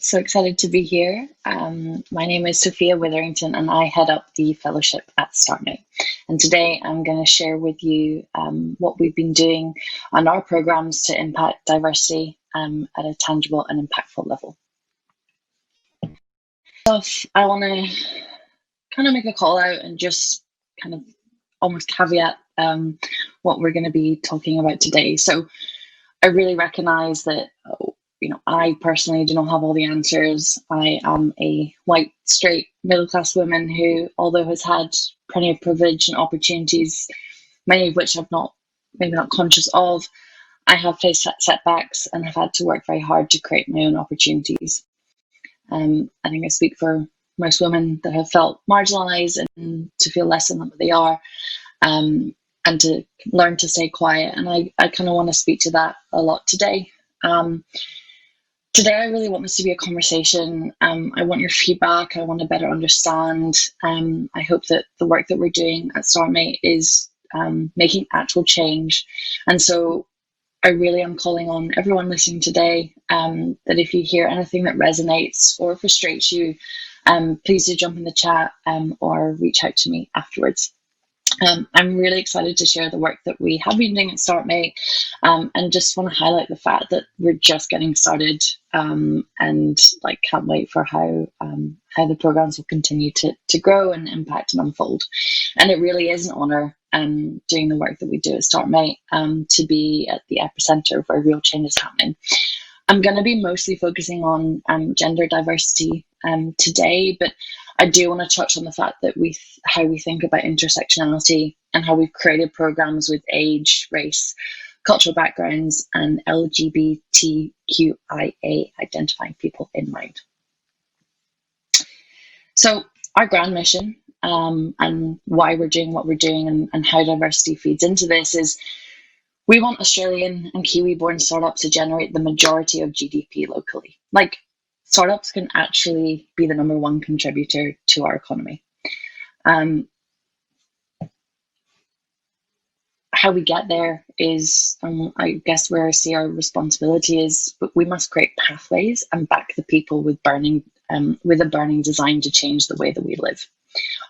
So excited to be here. My name is Sophia Witherington and I head up the fellowship at Startmate. And today I'm going to share with you what we've been doing on our programs to impact diversity at a tangible and impactful level. So I want to kind of make a call out and just kind of almost caveat what we're going to be talking about today. So I really recognize that I personally do not have all the answers. I am a white, straight, middle-class woman who, although has had plenty of privilege and opportunities, many of which I'm maybe not conscious of, I have faced setbacks and have had to work very hard to create my own opportunities. I think I speak for most women that have felt marginalised and to feel less than what they are, and to learn to stay quiet. And I kind of want to speak to that a lot today. Today, I really want this to be a conversation. I want your feedback. I want to better understand. I hope that the work that we're doing at Startmate is making actual change. And so I really am calling on everyone listening today that if you hear anything that resonates or frustrates you, please do jump in the chat or reach out to me afterwards. I'm really excited to share the work that we have been doing at Startmate, and just want to highlight the fact that we're just getting started, and can't wait for how the programs will continue to grow and impact and unfold. And it really is an honour doing the work that we do at Startmate, to be at the epicenter where real change is happening. I'm going to be mostly focusing on gender diversity today, but I do want to touch on the fact that how we think about intersectionality and how we've created programs with age, race, cultural backgrounds, and LGBTQIA identifying people in mind. So our grand mission, and why we're doing what we're doing and how diversity feeds into this is we want Australian and Kiwi-born startups to generate the majority of GDP locally. Startups can actually be the number one contributor to our economy. How we get there is, I guess where I see our responsibility is, but we must create pathways and back the people with a burning design to change the way that we live.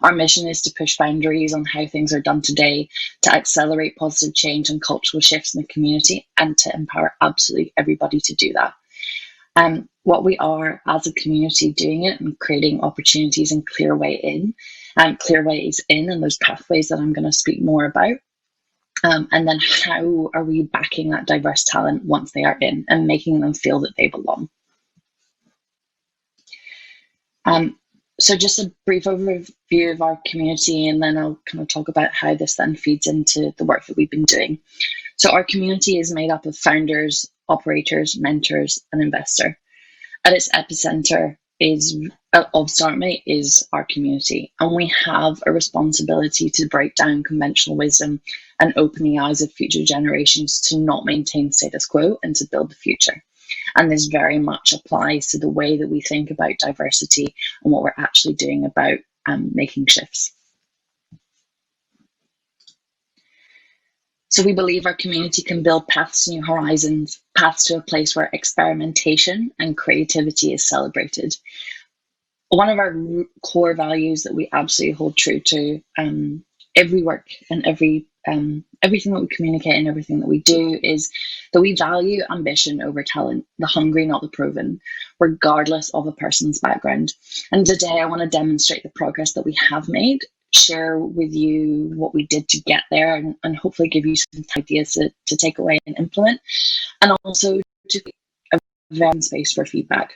Our mission is to push boundaries on how things are done today, to accelerate positive change and cultural shifts in the community, and to empower absolutely everybody to do that. What we are as a community doing it and creating opportunities and clear ways in, and those pathways that I'm going to speak more about. And then how are we backing that diverse talent once they are in and making them feel that they belong? So just a brief overview of our community, and then I'll kind of talk about how this then feeds into the work that we've been doing. So our community is made up of founders, operators, mentors, and investor. At its epicenter of Startmate is our community, and we have a responsibility to break down conventional wisdom and open the eyes of future generations to not maintain status quo and to build the future. And this very much applies to the way that we think about diversity and what we're actually doing about making shifts. So we believe our community can build paths to new horizons, paths to a place where experimentation and creativity is celebrated. One of our core values that we absolutely hold true to every work and everything that we communicate and everything that we do is that we value ambition over talent, the hungry, not the proven, regardless of a person's background. And today I want to demonstrate the progress that we have made, share with you what we did to get there, and hopefully give you some ideas to take away and implement, and also to a very space for feedback.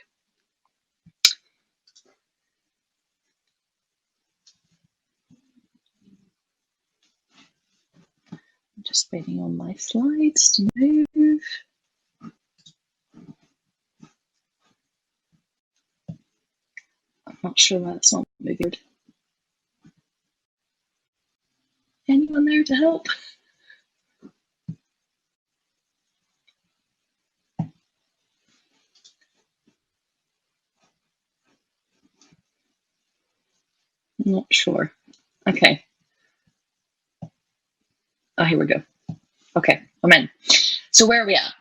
I'm just waiting on my slides to move. I'm not sure why it's not moving. Anyone there to help? I'm not sure. Okay. Oh, here we go. Okay, I'm in. So where are we at?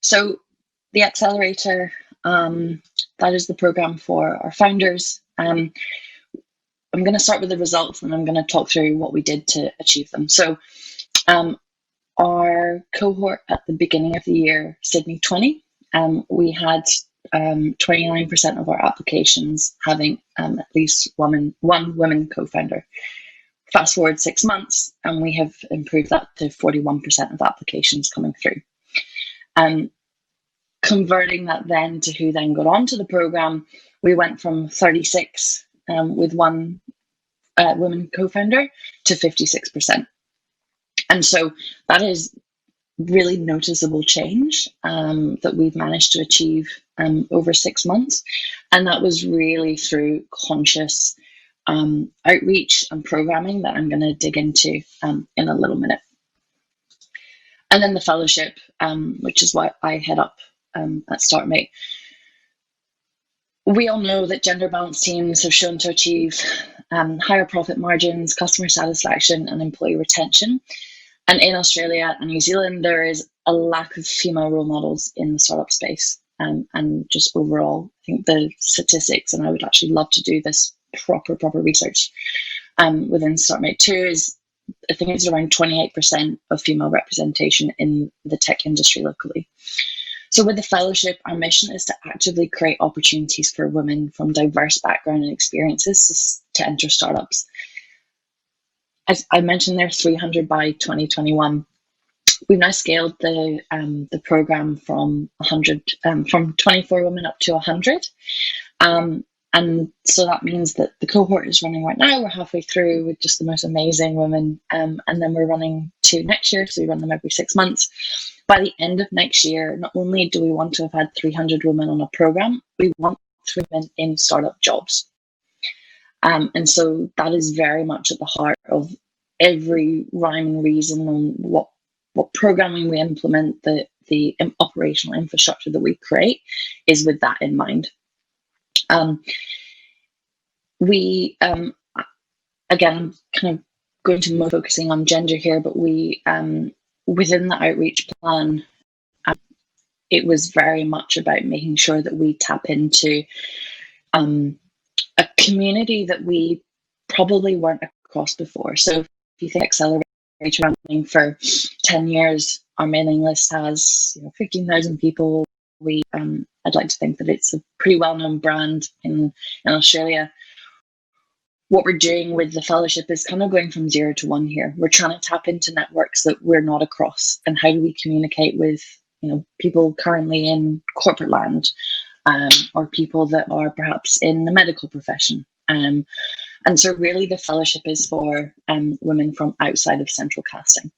So the accelerator, that is the program for our founders. I'm going to start with the results, and I'm going to talk through what we did to achieve them. So our cohort at the beginning of the year, Sydney 20, we had 29% of our applications having at least one women co-founder. Fast forward 6 months, and we have improved that to 41% of applications coming through. Converting that then to who then got onto the program, we went from 36 with one woman co-founder to 56%. And so that is really noticeable change that we've managed to achieve over 6 months. And that was really through conscious outreach and programming that I'm going to dig into in a little minute. And then the fellowship, which is what I head up at Startmate. We all know that gender balanced teams have shown to achieve higher profit margins, customer satisfaction, and employee retention. And in Australia and New Zealand, there is a lack of female role models in the startup space. And just overall, I think the statistics, and I would actually love to do this proper research within Startmate too, is I think it's around 28% of female representation in the tech industry locally. So with the fellowship, our mission is to actively create opportunities for women from diverse background and experiences to enter startups. As I mentioned, there are 300 by 2021. We've now scaled the program from 24 women up to 100. And so that means that the cohort is running right now. We're halfway through with just the most amazing women. And then we're running 2 next year. So we run them every 6 months. By the end of next year, not only do we want to have had 300 women on a program, we want 3 women in startup jobs. And so that is very much at the heart of every rhyme and reason on what programming we implement, the operational infrastructure that we create is with that in mind. We, again, I'm kind of going to more focusing on gender here, but we, within the outreach plan, it was very much about making sure that we tap into a community that we probably weren't across before. So if you think accelerator running for 10 years, our mailing list has 15,000 people. I'd like to think that it's a pretty well-known brand in Australia. What we're doing with the fellowship is kind of going from 0 to 1 here. We're trying to tap into networks that we're not across, and how do we communicate with people currently in corporate land, or people that are perhaps in the medical profession. And so really the fellowship is for women from outside of central casting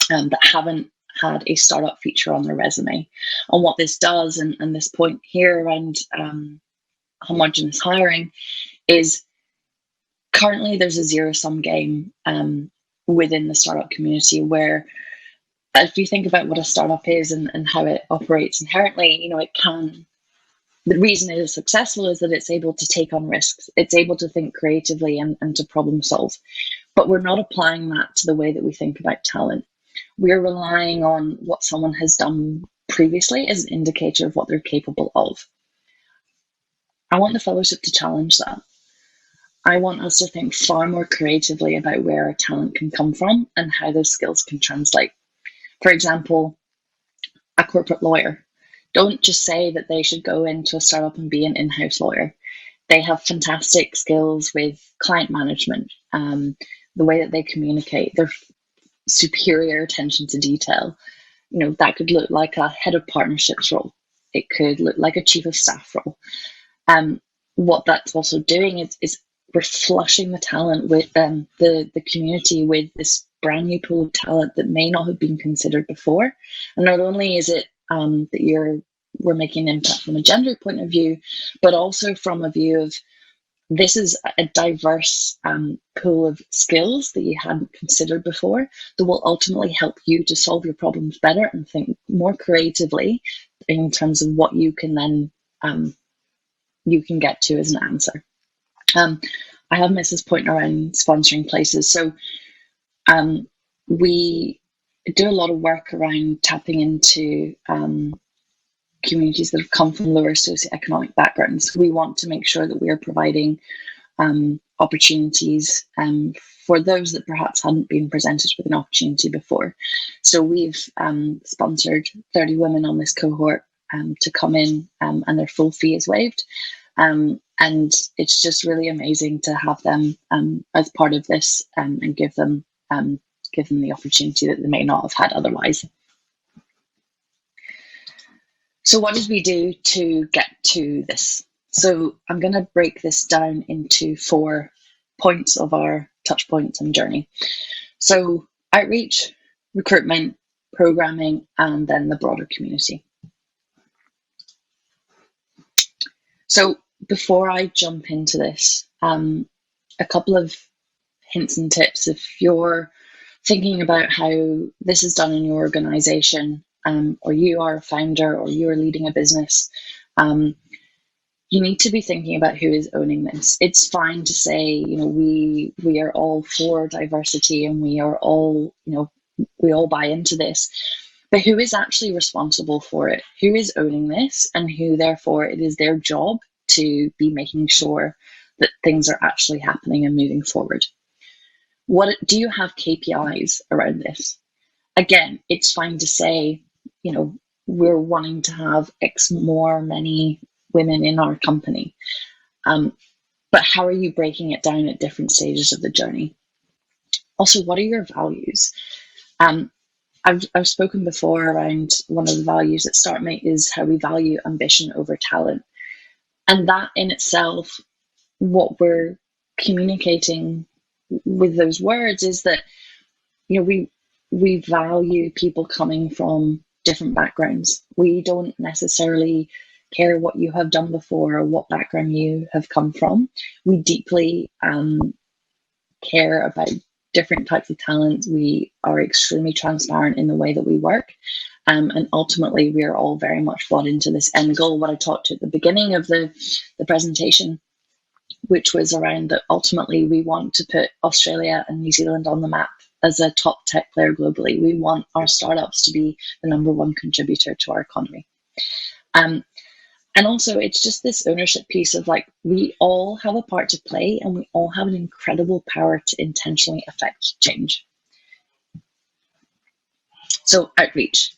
that haven't had a startup feature on their resume. And what this does, and this point here around homogenous hiring, is currently there's a zero-sum game within the startup community, where if you think about what a startup is and how it operates inherently, it can, the reason it is successful is that it's able to take on risks. It's able to think creatively and to problem solve. But we're not applying that to the way that we think about talent. We're relying on what someone has done previously as an indicator of what they're capable of. I want the fellowship to challenge that. I want us to think far more creatively about where our talent can come from and how those skills can translate. For example, a corporate lawyer. Don't just say that they should go into a startup and be an in-house lawyer. They have fantastic skills with client management, the way that they communicate, their superior attention to detail. That could look like a head of partnerships role. It could look like a chief of staff role. What that's also doing is we're flushing the talent with the community with this brand new pool of talent that may not have been considered before. And not only is it that we're making an impact from a gender point of view, but also from a view of this is a diverse pool of skills that you hadn't considered before that will ultimately help you to solve your problems better and think more creatively in terms of what you can then you can get to as an answer. I have missed this point around sponsoring places. So we do a lot of work around tapping into communities that have come from lower socioeconomic backgrounds. We want to make sure that we are providing opportunities for those that perhaps hadn't been presented with an opportunity before. So we've sponsored 30 women on this cohort to come in, and their full fee is waived. And it's just really amazing to have them as part of this, and give them the opportunity that they may not have had otherwise. So what did we do to get to this? So I'm going to break this down into 4 points of our touch points and journey. So outreach, recruitment, programming, and then the broader community. So before I jump into this, a couple of hints and tips. If you're thinking about how this is done in your organization, or you are a founder, or you are leading a business, you need to be thinking about who is owning this. It's fine to say, we are all for diversity, and we are all, we all buy into this. But who is actually responsible for it? Who is owning this, and who, therefore, it is their job to be making sure that things are actually happening and moving forward? What do you have KPIs around this? Again, it's fine to say, we're wanting to have X many women in our company. But how are you breaking it down at different stages of the journey? Also, what are your values? I've spoken before around one of the values at Startmate is how we value ambition over talent. And that in itself, what we're communicating with those words is that, we value people coming from different backgrounds. We don't necessarily care what you have done before or what background you have come from. We deeply care about different types of talents. We are extremely transparent in the way that we work. And ultimately, we are all very much bought into this end goal, what I talked to at the beginning of the presentation, which was around that ultimately we want to put Australia and New Zealand on the map as a top tech player globally. We want our startups to be the #1 contributor to our economy. And also, it's just this ownership piece of we all have a part to play, and we all have an incredible power to intentionally affect change. So outreach.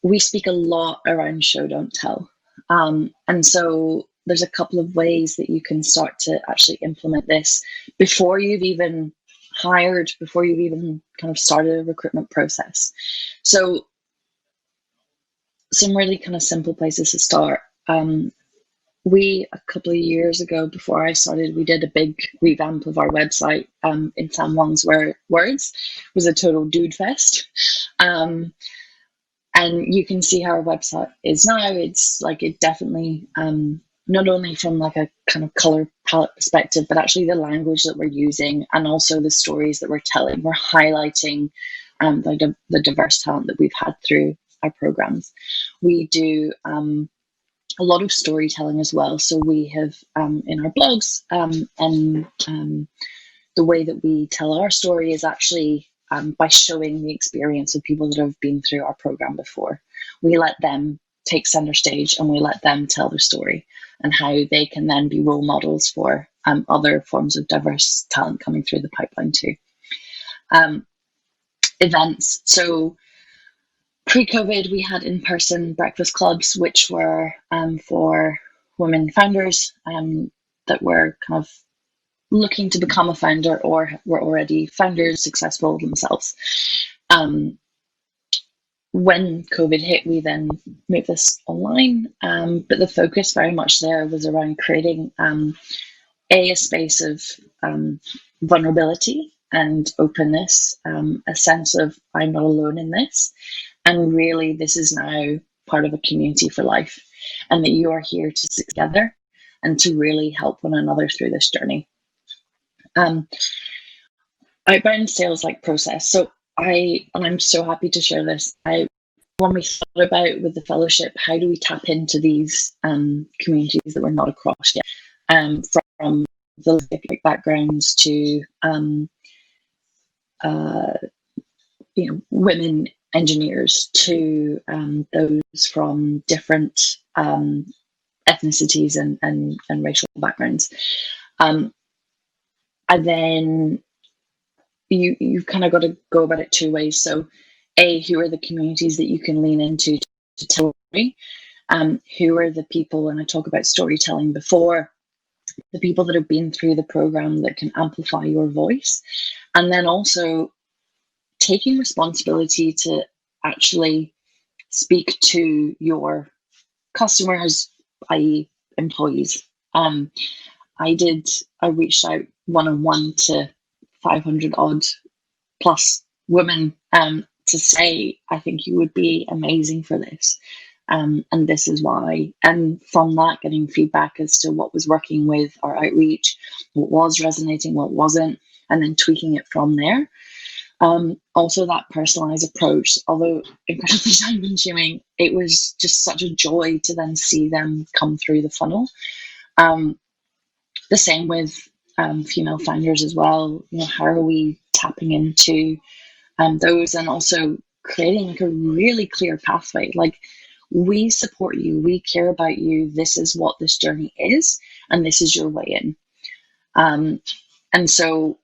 We speak a lot around show, don't tell. And so there's a couple of ways that you can start to actually implement this before you've even hired, before you've even kind of started a recruitment process. So some really kind of simple places to start. We, a couple of years ago, before I started, we did a big revamp of our website in Sam Wong's words. It was a total dude fest. And you can see how our website is now. It's it definitely, not only from a kind of color palette perspective, but actually the language that we're using, and also the stories that we're telling. We're highlighting the diverse talent that we've had through our programs. We do a lot of storytelling as well. So we have in our blogs, and the way that we tell our story is actually by showing the experience of people that have been through our program before. We let them take center stage, and we let them tell their story and how they can then be role models for other forms of diverse talent coming through the pipeline too. Events. So pre-COVID, we had in-person breakfast clubs, which were for women founders that were kind of looking to become a founder or were already founders, successful themselves. When COVID hit, we then moved this online, but the focus very much there was around creating a space of vulnerability and openness, a sense of I'm not alone in this, and really this is now part of a community for life, and that you are here to stick together and to really help one another through this journey. Outbound sales process. So I'm so happy to share this. When we thought about with the fellowship, how do we tap into these communities that we're not across yet, from the backgrounds to women engineers to those from different ethnicities and racial backgrounds. And then you've kind of got to go about it two ways. So, who are the communities that you can lean into to tell me? Who are the people, and I talk about storytelling before, the people that have been through the program that can amplify your voice, and then also taking responsibility to actually speak to your customers, i.e. employees. I reached out one-on-one to 500 odd plus women to say, I think you would be amazing for this. And this is why. And from that, getting feedback as to what was working with our outreach, what was resonating, what wasn't, and then tweaking it from there. Also, that personalized approach, although incredibly time consuming, it was just such a joy to then see them come through the funnel. The same with female founders as well. How are we tapping into those, and also creating like a really clear pathway? Like, we support you, we care about you, this is what this journey is, and this is your way in. And so,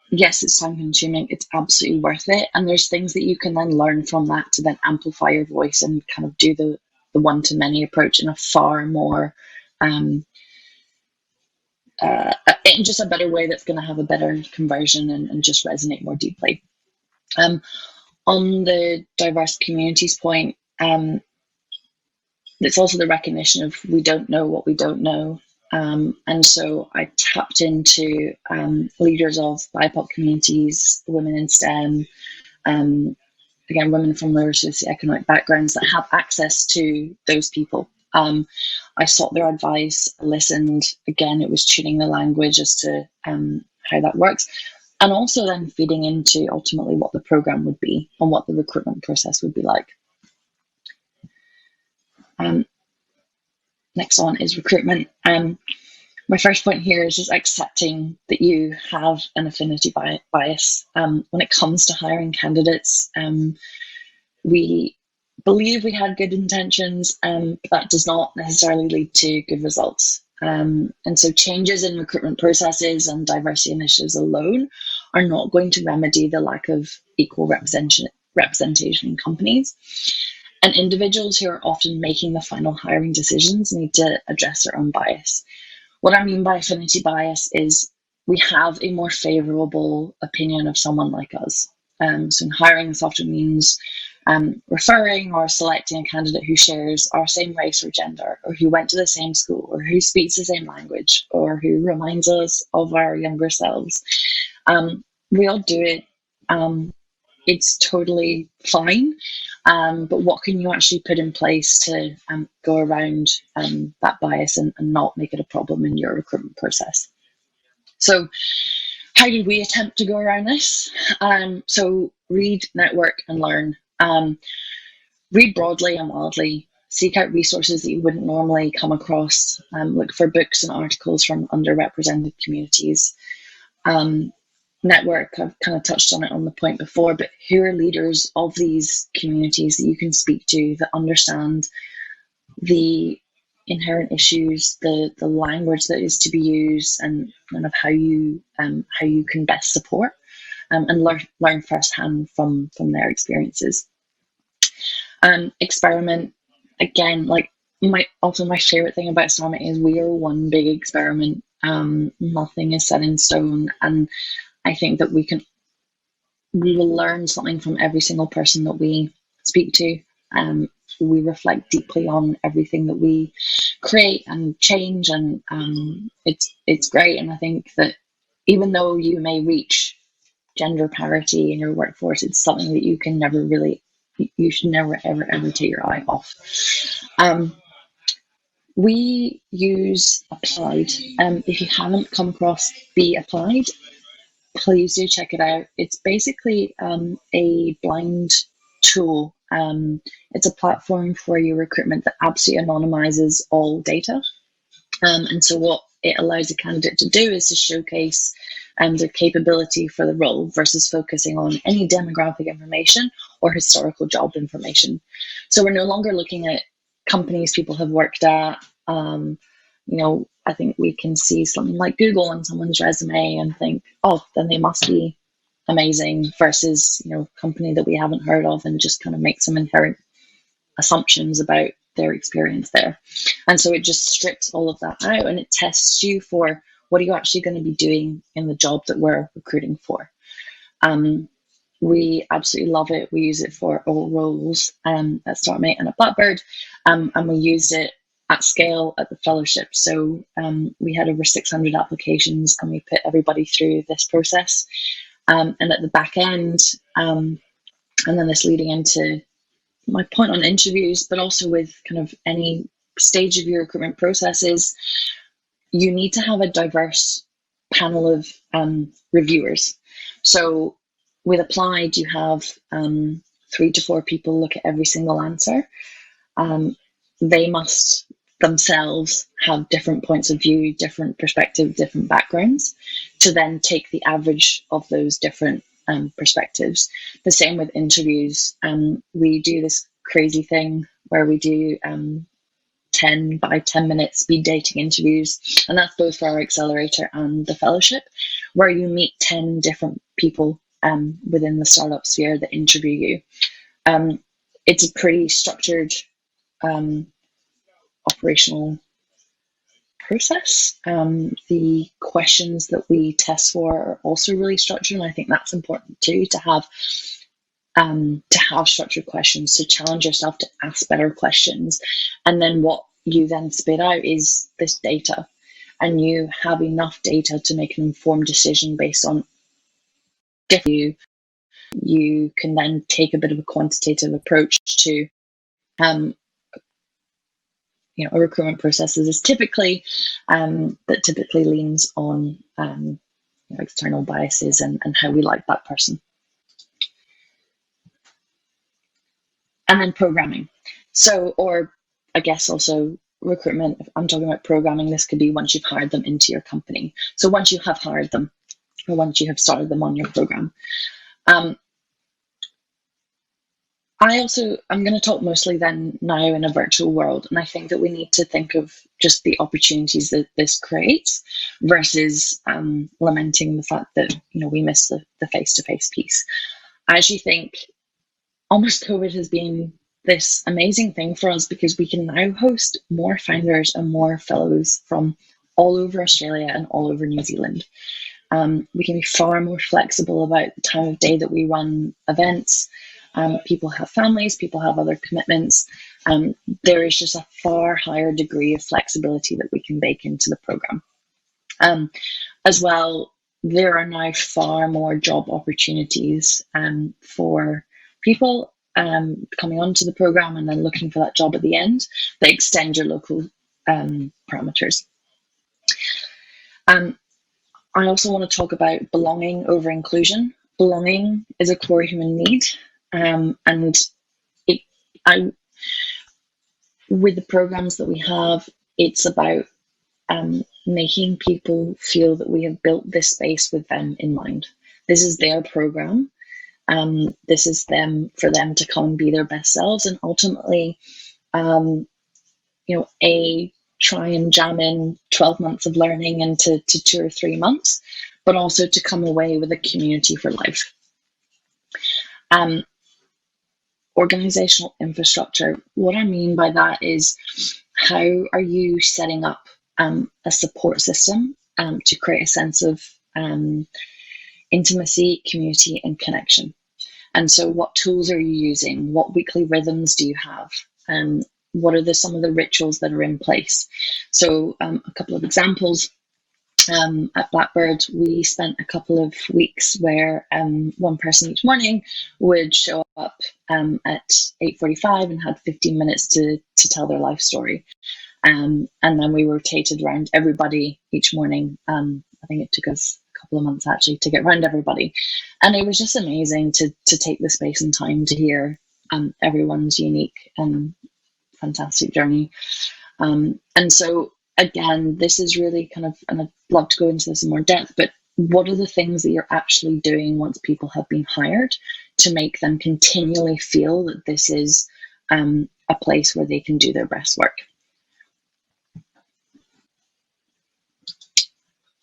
yes, it's time consuming, it's absolutely worth it. And there's things that you can then learn from that to then amplify your voice and kind of do the one-to-many approach in a far more, in just a better way that's going to have a better conversion and just resonate more deeply. On the diverse communities point, it's also the recognition of we don't know what we don't know. And so I tapped into leaders of BIPOC communities, women in STEM, again, women from lower socioeconomic backgrounds that have access to those people. I sought their advice, listened. Again, it was tuning the language as to how that works, and also then feeding into ultimately what the program would be and what the recruitment process would be like. Next on is recruitment. My first point here is just accepting that you have an affinity bias. When it comes to hiring candidates, we believe we had good intentions, but that does not necessarily lead to good results. And so changes in recruitment processes and diversity initiatives alone are not going to remedy the lack of equal representation in companies. And individuals who are often making the final hiring decisions need to address their own bias. What I mean by affinity bias is we have a more favorable opinion of someone like us. So in hiring, this often means referring or selecting a candidate who shares our same race or gender, or who went to the same school, or who speaks the same language, or who reminds us of our younger selves. We all do it. It's totally fine. But what can you actually put in place to go around that bias and not make it a problem in your recruitment process? So how did we attempt to go around this? So read, network, and learn. Read broadly and wildly. Seek out resources that you wouldn't normally come across. Look for books and articles from underrepresented communities. Network, I've kind of touched on it on the point before, but who are leaders of these communities that you can speak to that understand the inherent issues, the language that is to be used, and kind of how you can best support, and learn firsthand from their experiences. Experiment, again, like my favorite thing about Startmate is we are one big experiment. Nothing is set in stone, and I think that we will learn something from every single person that we speak to. We reflect deeply on everything that we create and change, and it's great. And I think that even though you may reach gender parity in your workforce, it's something that you should never ever take your eye off. We use Applied. If you haven't come across Be Applied, please do check it out. It's basically a blind tool. It's a platform for your recruitment that absolutely anonymizes all data. And so what it allows a candidate to do is to showcase their capability for the role versus focusing on any demographic information or historical job information. So we're no longer looking at companies people have worked at. I think we can see something like Google on someone's resume and think, oh, then they must be amazing, versus, company that we haven't heard of, and just kind of make some inherent assumptions about their experience there. And so it just strips all of that out, and it tests you for what are you actually going to be doing in the job that we're recruiting for. We absolutely love it. We use it for all roles at Startmate and at Blackbird, and we used it at scale at the fellowship. So we had over 600 applications, and we put everybody through this process. And at the back end, and then this leading into my point on interviews, but also with kind of any stage of your recruitment processes, you need to have a diverse panel of reviewers. So with Applied, you have 3 to 4 people look at every single answer. They must themselves have different points of view, different perspectives, different backgrounds, to then take the average of those different perspectives. The same with interviews. We do this crazy thing where we do 10 by 10 minute speed dating interviews, and that's both for our accelerator and the fellowship, where you meet 10 different people within the startup sphere that interview you. It's a pretty structured operational process. The questions that we test for are also really structured, and I think that's important too, to have structured questions, to challenge yourself to ask better questions. And then what you then spit out is this data, and you have enough data to make an informed decision based on you can then take a bit of a quantitative approach to a recruitment process is typically that typically leans on external biases and how we like that person. And then programming. So, or I guess also recruitment, if I'm talking about programming, this could be once you've hired them into your company. So once you have hired them, or once you have started them on your program. I'm going to talk mostly then now in a virtual world, and I think that we need to think of just the opportunities that this creates versus lamenting the fact that we miss the face-to-face piece. I actually think almost COVID has been this amazing thing for us, because we can now host more founders and more fellows from all over Australia and all over New Zealand. We can be far more flexible about the time of day that we run events. People have families, people have other commitments. There is just a far higher degree of flexibility that we can bake into the program. As well, there are now far more job opportunities for people coming onto the program and then looking for that job at the end that extend your local parameters. I also want to talk about belonging over inclusion. Belonging is a core human need. With the programs that we have, it's about making people feel that we have built this space with them in mind. This is their program. This is for them to come and be their best selves, and ultimately, try and jam in 12 months of learning into 2 or 3 months, but also to come away with a community for life. Organizational infrastructure. What I mean by that is, how are you setting up a support system to create a sense of intimacy, community, and connection? And so what tools are you using? What weekly rhythms do you have? What are some of the rituals that are in place? So a couple of examples. At Blackbird, we spent a couple of weeks where one person each morning would show up at 8:45 and had 15 minutes to tell their life story. And then we rotated around everybody each morning. I think it took us a couple of months actually to get around everybody. And it was just amazing to take the space and time to hear everyone's unique and fantastic journey. And so, again, this is really kind of, and I'd love to go into this in more depth, but what are the things that you're actually doing once people have been hired to make them continually feel that this is a place where they can do their best work.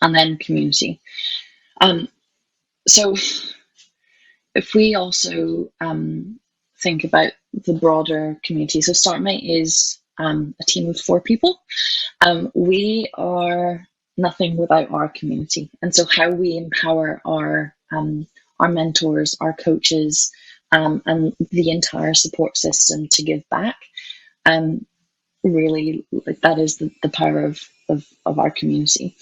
And then community. So if we also think about the broader community, so Startmate is a team of 4 people. We are nothing without our community. And so how we empower our mentors, our coaches, and the entire support system to give back, really, that is the power of our community.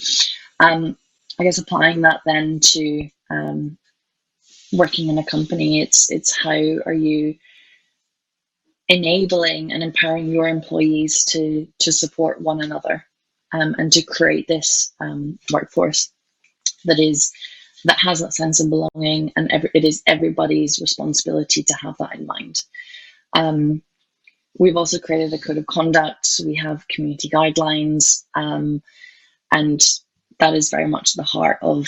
I guess applying that then to working in a company, it's how are you enabling and empowering your employees to support one another, and to create this workforce that has that sense of belonging, and it is everybody's responsibility to have that in mind. We've also created a code of conduct. We have community guidelines, and that is very much the heart of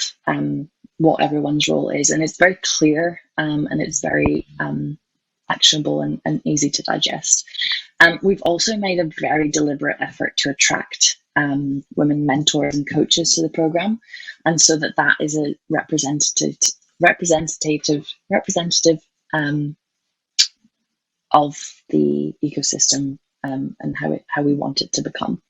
what everyone's role is. And it's very clear, and it's very actionable and easy to digest. We've also made a very deliberate effort to attract women mentors and coaches to the program, and so that is a representative of the ecosystem, and how we want it to become.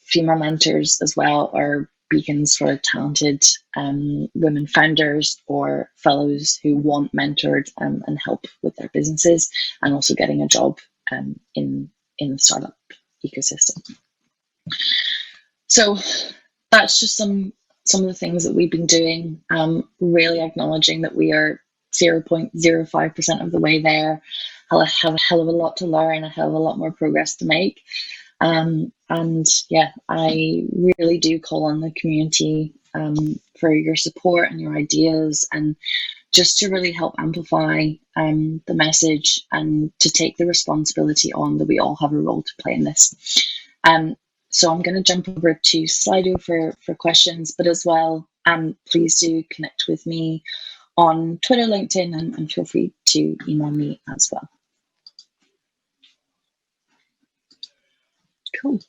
Female mentors as well are beacons for talented women founders or fellows who want mentored and help with their businesses, and also getting a job in the startup ecosystem. So that's just some of the things that we've been doing, really acknowledging that we are 0.05% of the way there. I'll have a hell of a lot to learn, a hell of a lot more progress to make. And yeah, I really do call on the community for your support and your ideas, and just to really help amplify the message, and to take the responsibility on that we all have a role to play in this. So I'm going to jump over to Slido for questions, but as well, please do connect with me on Twitter, LinkedIn, and feel free to email me as well. Cool.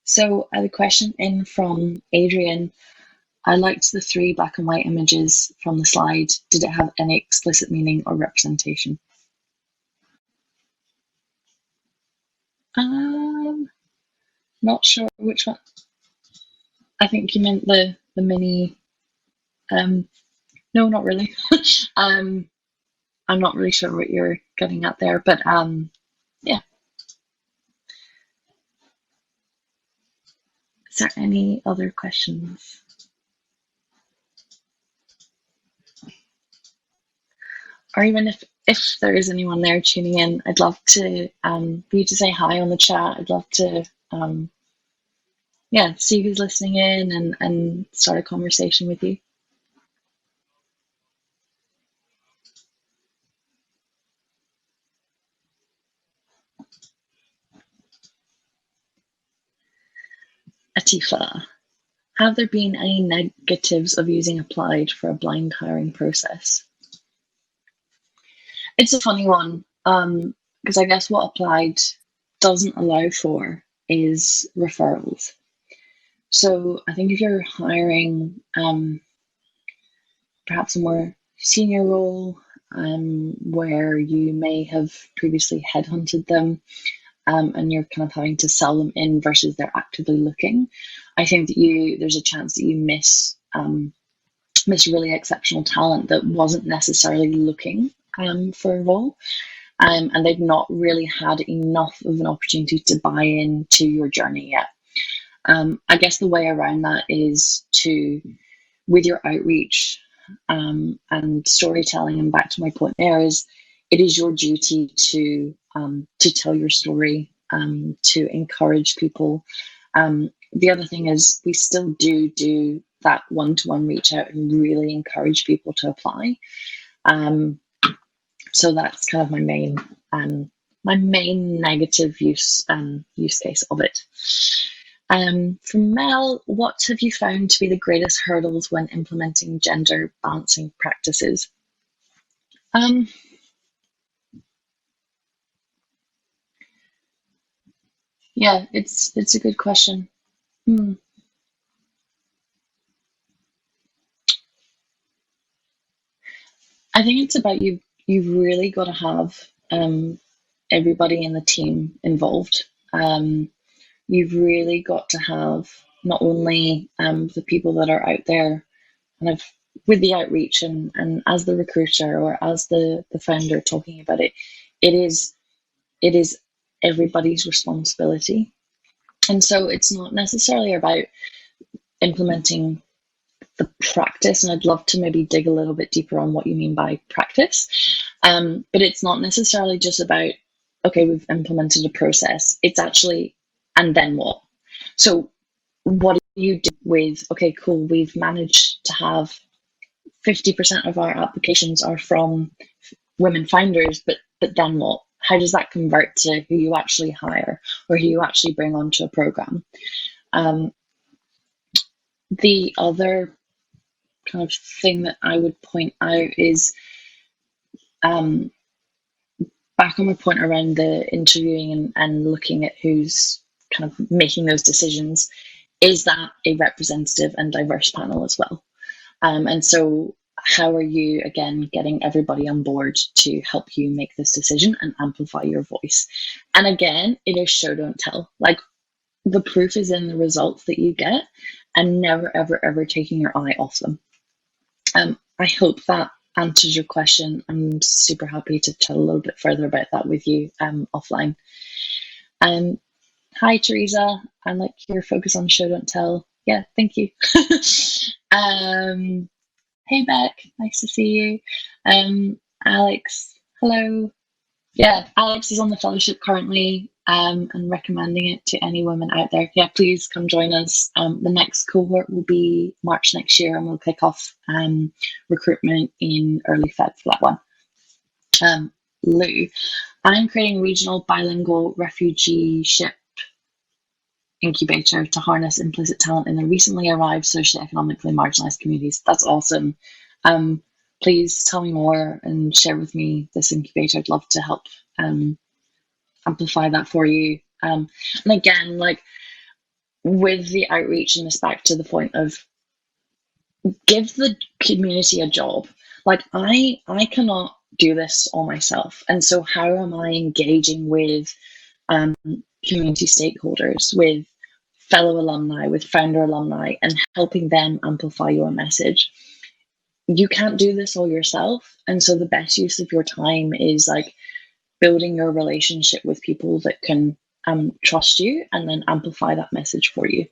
So I have a question in from Adrian. I liked the 3 black and white images from the slide. Did it have any explicit meaning or representation? Not sure which one. I think you meant the mini. No, not really. I'm not really sure what you're getting at there, but yeah. Is there any other questions? Or even if there is anyone there tuning in, I'd love to for you to say hi on the chat. I'd love to see who's listening in and start a conversation with you. Atifa, have there been any negatives of using Applied for a blind hiring process? It's a funny one, because I guess what Applied doesn't allow for is referrals. So I think if you're hiring perhaps a more senior role, where you may have previously headhunted them, and you're kind of having to sell them in versus they're actively looking, I think that there's a chance that you miss really exceptional talent that wasn't necessarily looking for a role, and they've not really had enough of an opportunity to buy into your journey yet. I guess the way around that is with your outreach and storytelling, and back to my point there, is it is your duty to tell your story, to encourage people. The other thing is we still do that one-to-one reach out and really encourage people to apply. So that's kind of my main negative use case of it. From Mel, what have you found to be the greatest hurdles when implementing gender balancing practices? Um, yeah, it's a good question. Hmm. I think it's about you've really got to have everybody in the team involved. You've really got to have not only the people that are out there kind of with the outreach and as the recruiter or as the founder talking about it, it is it is everybody's responsibility. And so it's not necessarily about implementing the practice, and I'd love to maybe dig a little bit deeper on what you mean by practice. But it's not necessarily just about, okay, we've implemented a process. It's actually, and then what? So what do you do with, okay, cool, we've managed to have 50% of our applications are from women founders, but then what? How does that convert to who you actually hire or who you actually bring onto a program? Um, the other kind of thing that I would point out is um, back on my point around the interviewing and looking at who's kind of making those decisions. Is that a representative and diverse panel as well? And so, how are you again getting everybody on board to help you make this decision and amplify your voice? And again, it is show don't tell. Like the proof is in the results that you get, and never ever ever taking your eye off them. I hope that answers your question. I'm super happy to chat a little bit further about that with you offline. Um, Hi, Teresa. I like your focus on show, don't tell. Yeah, thank you. um, hey, Beck. Nice to see you. Alex, hello. Yeah, Alex is on the fellowship currently and recommending it to any women out there. Yeah, please come join us. The next cohort will be March next year, and we'll kick off recruitment in early Feb for that one. Lou, I'm creating regional bilingual refugee ship incubator to harness implicit talent in the recently arrived socially economically marginalized communities. That's awesome. Please tell me more and share with me this incubator. I'd love to help amplify that for you. And again, like with the outreach, and this back to the point of give the community a job. Like I cannot do this all myself, and so how am I engaging with community stakeholders, with fellow alumni, with founder alumni, and helping them amplify your message? You can't do this all yourself, and so the best use of your time is like building your relationship with people that can trust you and then amplify that message for you.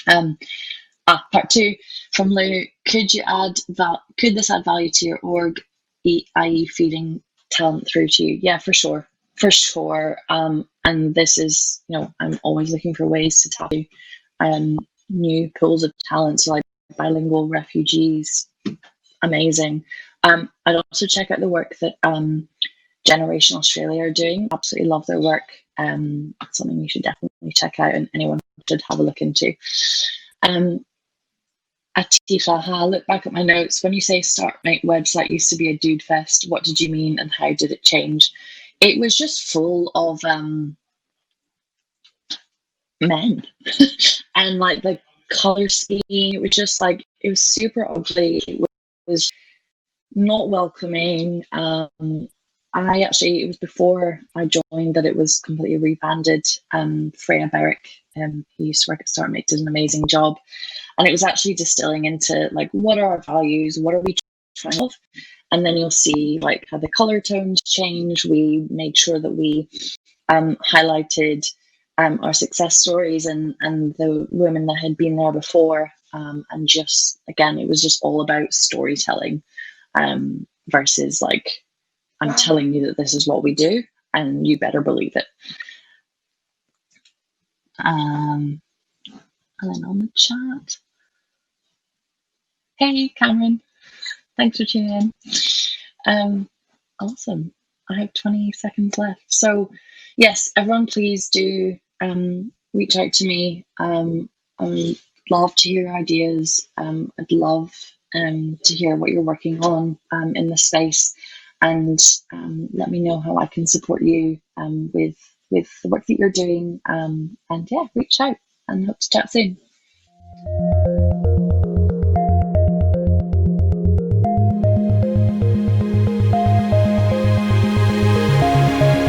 Part two from Lou. Could this add value to your org, i.e., feeding talent through to you? Yeah, for sure, for sure. And this is, I'm always looking for ways to tap new pools of talent. So like bilingual refugees, amazing. I'd also check out the work that Generation Australia are doing. Absolutely love their work. It's something you should definitely check out, and anyone should have a look into. Atifa, I look back at my notes. When you say Startmate website used to be a dude fest, what did you mean and how did it change? It was just full of men and like the color scheme. It was just like, it was super ugly. It was not welcoming. It was before I joined that it was completely rebranded. Freya Berwick, who used to work at Startmate, did an amazing job. And it was actually distilling into like, what are our values? What are we trying to? And then you'll see like how the color tones change. We made sure that we highlighted our success stories and the women that had been there before. And just, again, it was just all about storytelling versus like, I'm telling you that this is what we do and you better believe it. And then on the chat. Hey, Cameron. Thanks for tuning in. Awesome. I have 20 seconds left. So, yes, everyone, please do reach out to me. I'd love to hear ideas. I'd love to hear what you're working on in the space. and let me know how I can support you with the work that you're doing. And yeah, reach out and hope to chat soon.